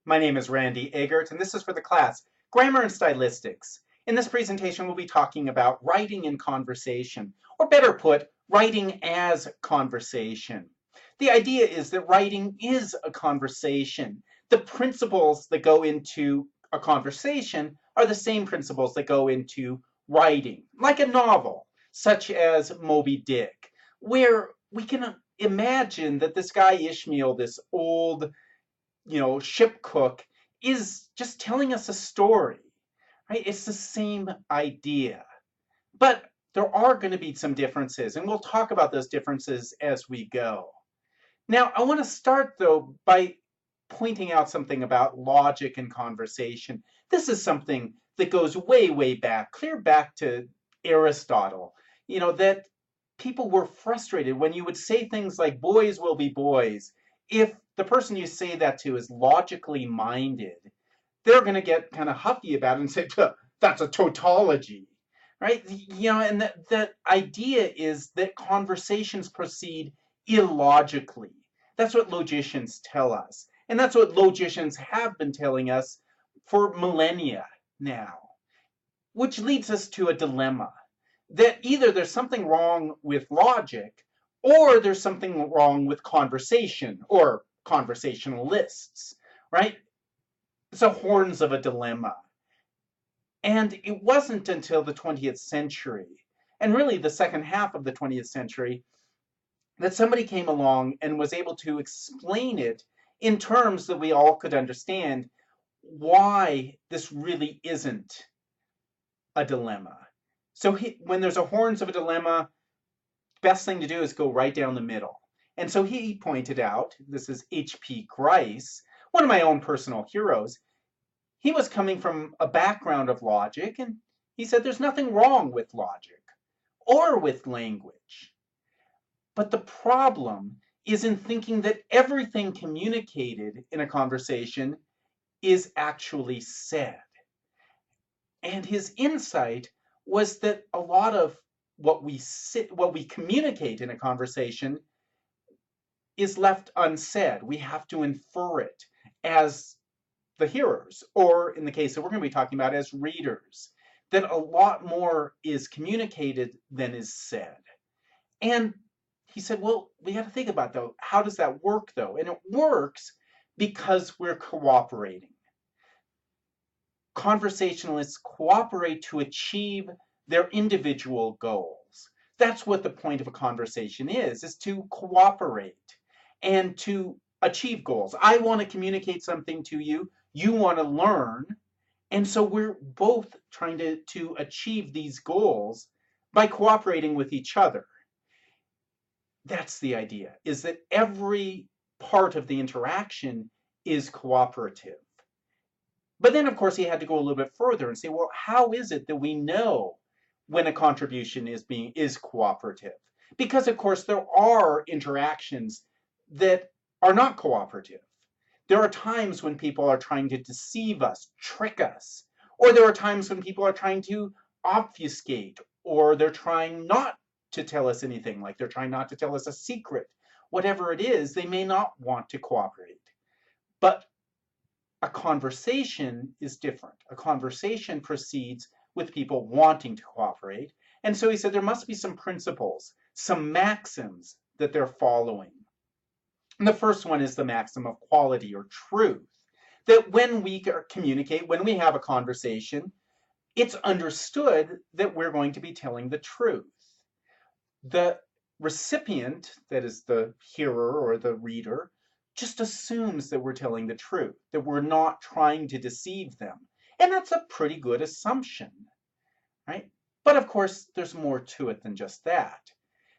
My name is Randy Eggert, and this is for the class Grammar and Stylistics. In this presentation, we'll be talking about writing in conversation, or better put, writing as conversation. The idea is that writing is a conversation. The principles that go into a conversation are the same principles that go into writing, like a novel, such as Moby Dick, where we can imagine that this guy Ishmael, this old ship cook, is just telling us a story, right? It's the same idea. But there are going to be some differences, and we'll talk about those differences as we go. Now, I want to start, though, by pointing out something about logic and conversation. This is something that goes way, way back, clear back to Aristotle, that people were frustrated when you would say things like boys will be boys. If the person you say that to is logically minded, they're going to get kind of huffy about it and say, that's a tautology, right? And that idea is that conversations proceed illogically. That's what logicians tell us. And that's what logicians have been telling us for millennia now, which leads us to a dilemma that either there's something wrong with logic or there's something wrong with conversation or conversationalists, right? It's the horns of a dilemma. And it wasn't until the 20th century, and really the second half of the 20th century, that somebody came along and was able to explain it in terms that we all could understand why this really isn't a dilemma. So when there's a horns of a dilemma, best thing to do is go right down the middle. And so he pointed out, this is H.P. Grice, one of my own personal heroes. He was coming from a background of logic, and he said there's nothing wrong with logic or with language. But the problem is in thinking that everything communicated in a conversation is actually said. And his insight was that a lot of what we communicate in a conversation is left unsaid. We have to infer it as the hearers, or in the case that we're going to be talking about, as readers, that a lot more is communicated than is said. And he said, well, we got to think about, though, how does that work, though? And it works because we're cooperating. Conversationalists cooperate to achieve their individual goals. That's what the point of a conversation is to cooperate and to achieve goals. I want to communicate something to you. You want to learn. And so we're both trying to achieve these goals by cooperating with each other. That's the idea, is that every part of the interaction is cooperative. But then, of course, he had to go a little bit further and say, well, how is it that we know when a contribution is cooperative? Because, of course, there are interactions that are not cooperative. There are times when people are trying to deceive us, trick us, or there are times when people are trying to obfuscate, or they're trying not to tell us anything, like they're trying not to tell us a secret. Whatever it is, they may not want to cooperate. But a conversation is different. A conversation proceeds with people wanting to cooperate. And so he said there must be some principles, some maxims that they're following. And the first one is the maxim of quality or truth, that when we communicate, when we have a conversation, it's understood that we're going to be telling the truth. The recipient, that is the hearer or the reader, just assumes that we're telling the truth, that we're not trying to deceive them. And that's a pretty good assumption, right? But of course, there's more to it than just that.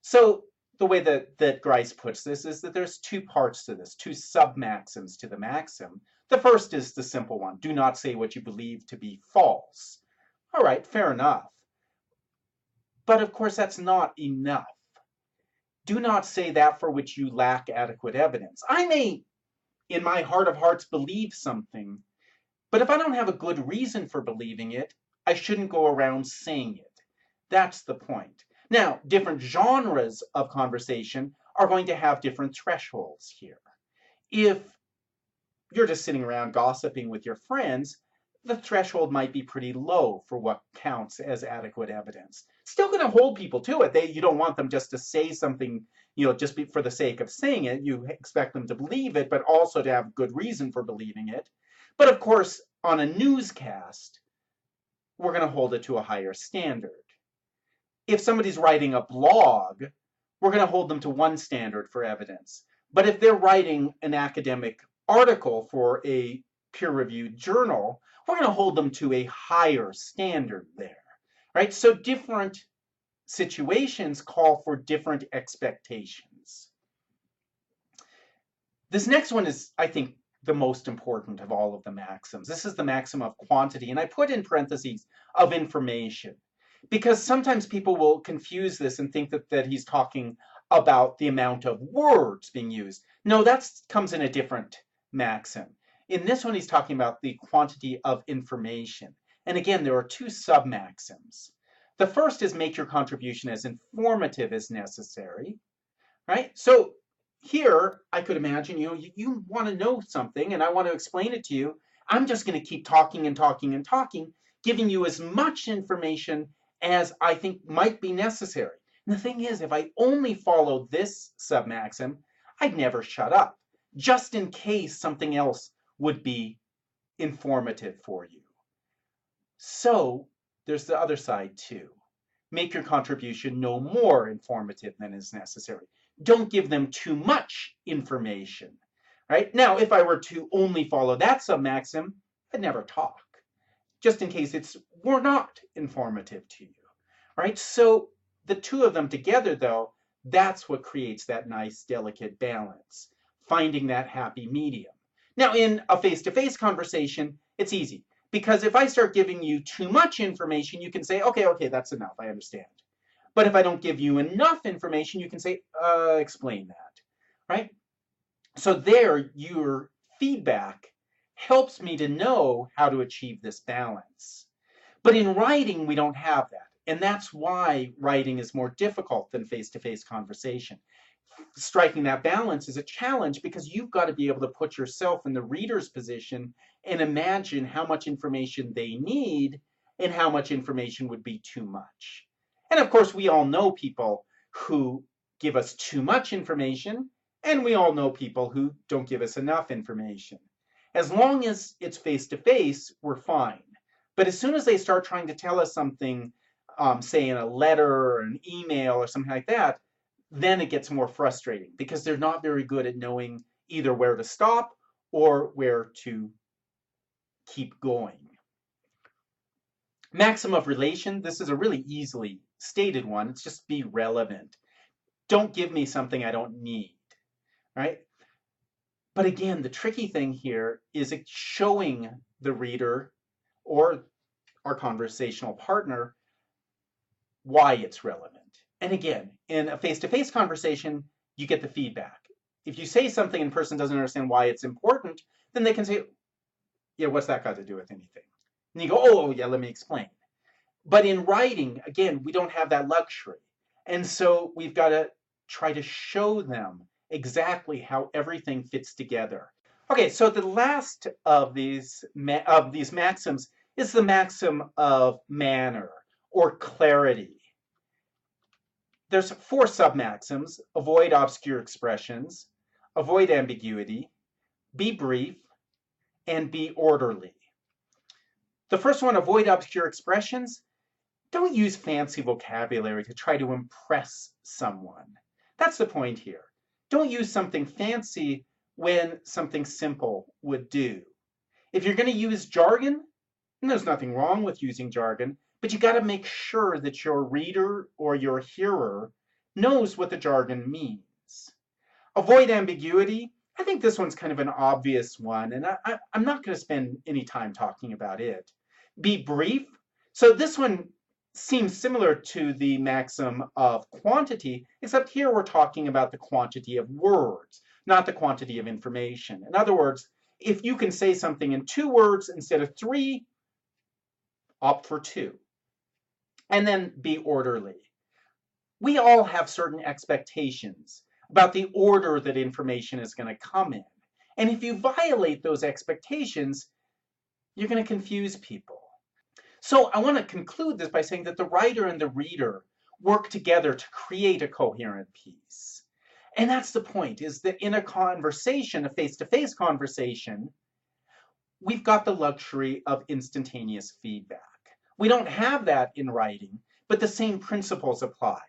So the way that Grice puts this is that there's two parts to this, two sub-maxims to the maxim. The first is the simple one: do not say what you believe to be false. All right, fair enough. But of course, that's not enough. Do not say that for which you lack adequate evidence. I may, in my heart of hearts, believe something, but if I don't have a good reason for believing it, I shouldn't go around saying it. That's the point. Now, different genres of conversation are going to have different thresholds here. If you're just sitting around gossiping with your friends, the threshold might be pretty low for what counts as adequate evidence. Still going to hold people to it. You don't want them just to say something, for the sake of saying it. You expect them to believe it, but also to have good reason for believing it. But of course, on a newscast, we're going to hold it to a higher standard. If somebody's writing a blog, we're going to hold them to one standard for evidence. But if they're writing an academic article for a peer-reviewed journal, we're going to hold them to a higher standard there, right? So different situations call for different expectations. This next one is, I think, the most important of all of the maxims. This is the maxim of quantity, and I put in parentheses of information, because sometimes people will confuse this and think that he's talking about the amount of words being used. No, that comes in a different maxim. In this one, he's talking about the quantity of information. And again, there are two sub-maxims. The first is make your contribution as informative as necessary, right? So here, I could imagine, you want to know something and I want to explain it to you. I'm just going to keep talking and talking and talking, giving you as much information as I think might be necessary. And the thing is, if I only followed this sub-maxim, I'd never shut up, just in case something else would be informative for you. So there's the other side too. Make your contribution no more informative than is necessary. Don't give them too much information, right? Now, if I were to only follow that sub-maxim, I'd never talk, just in case we're not informative to you, right? So the two of them together, though, that's what creates that nice, delicate balance, finding that happy medium. Now, in a face-to-face conversation, it's easy, because if I start giving you too much information, you can say, okay, that's enough, I understand. But if I don't give you enough information, you can say, explain that, right? So there, your feedback helps me to know how to achieve this balance. But in writing, we don't have that. And that's why writing is more difficult than face-to-face conversation. Striking that balance is a challenge, because you've got to be able to put yourself in the reader's position and imagine how much information they need and how much information would be too much. And of course, we all know people who give us too much information, and we all know people who don't give us enough information. As long as it's face-to-face, we're fine. But as soon as they start trying to tell us something, say in a letter or an email or something like that, then it gets more frustrating, because they're not very good at knowing either where to stop or where to keep going. Maxim of relation, this is a really easily stated one. It's just be relevant. Don't give me something I don't need, right? But again, the tricky thing here is showing the reader or our conversational partner why it's relevant. And again, in a face-to-face conversation, you get the feedback. If you say something and the person doesn't understand why it's important, then they can say, yeah, what's that got to do with anything? And you go, oh, yeah, let me explain. But in writing, again, we don't have that luxury. And so we've got to try to show them exactly how everything fits together. Okay, so the last of these maxims is the maxim of manner or clarity. There's 4 sub-maxims: avoid obscure expressions, avoid ambiguity, be brief, and be orderly. The first one, avoid obscure expressions. Don't use fancy vocabulary to try to impress someone. That's the point here. Don't use something fancy when something simple would do. If you're going to use jargon, and there's nothing wrong with using jargon, but you got to make sure that your reader or your hearer knows what the jargon means. Avoid ambiguity. I think this one's kind of an obvious one, and I'm not going to spend any time talking about it. Be brief. So this one seems similar to the maxim of quantity, except here we're talking about the quantity of words, not the quantity of information. In other words, if you can say something in 2 words instead of 3, opt for 2. And then be orderly. We all have certain expectations about the order that information is going to come in. And if you violate those expectations, you're going to confuse people. So I want to conclude this by saying that the writer and the reader work together to create a coherent piece. And that's the point, is that in a conversation, a face-to-face conversation, we've got the luxury of instantaneous feedback. We don't have that in writing, but the same principles apply.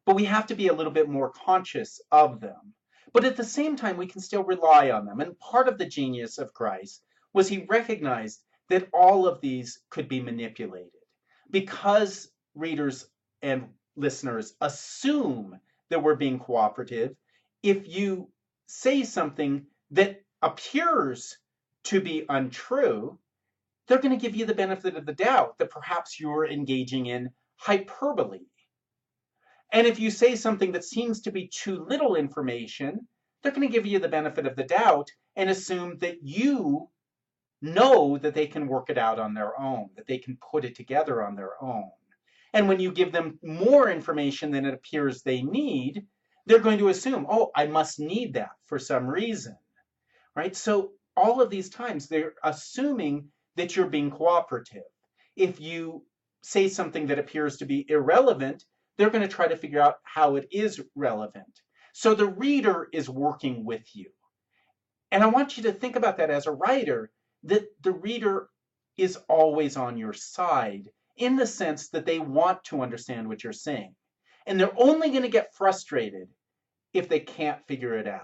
But we have to be a little bit more conscious of them. But at the same time, we can still rely on them. And part of the genius of Grice was he recognized that all of these could be manipulated. Because readers and listeners assume that we're being cooperative, if you say something that appears to be untrue, they're going to give you the benefit of the doubt that perhaps you're engaging in hyperbole. And if you say something that seems to be too little information, they're going to give you the benefit of the doubt and assume that you know that they can work it out on their own, that they can put it together on their own. And when you give them more information than it appears they need, they're going to assume, oh, I must need that for some reason, right? So all of these times, they're assuming that you're being cooperative. If you say something that appears to be irrelevant, they're going to try to figure out how it is relevant. So the reader is working with you. And I want you to think about that as a writer, that the reader is always on your side in the sense that they want to understand what you're saying. And they're only going to get frustrated if they can't figure it out.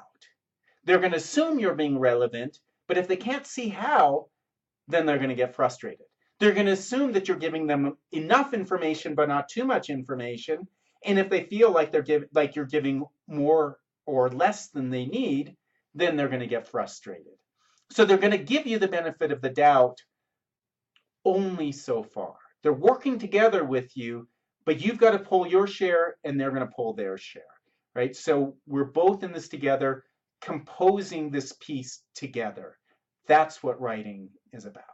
They're going to assume you're being relevant, but if they can't see how, then they're going to get frustrated. They're going to assume that you're giving them enough information, but not too much information. And if they feel like you're giving more or less than they need, then they're going to get frustrated. So they're going to give you the benefit of the doubt only so far. They're working together with you, but you've got to pull your share and they're going to pull their share, right? So we're both in this together, composing this piece together. That's what writing is about.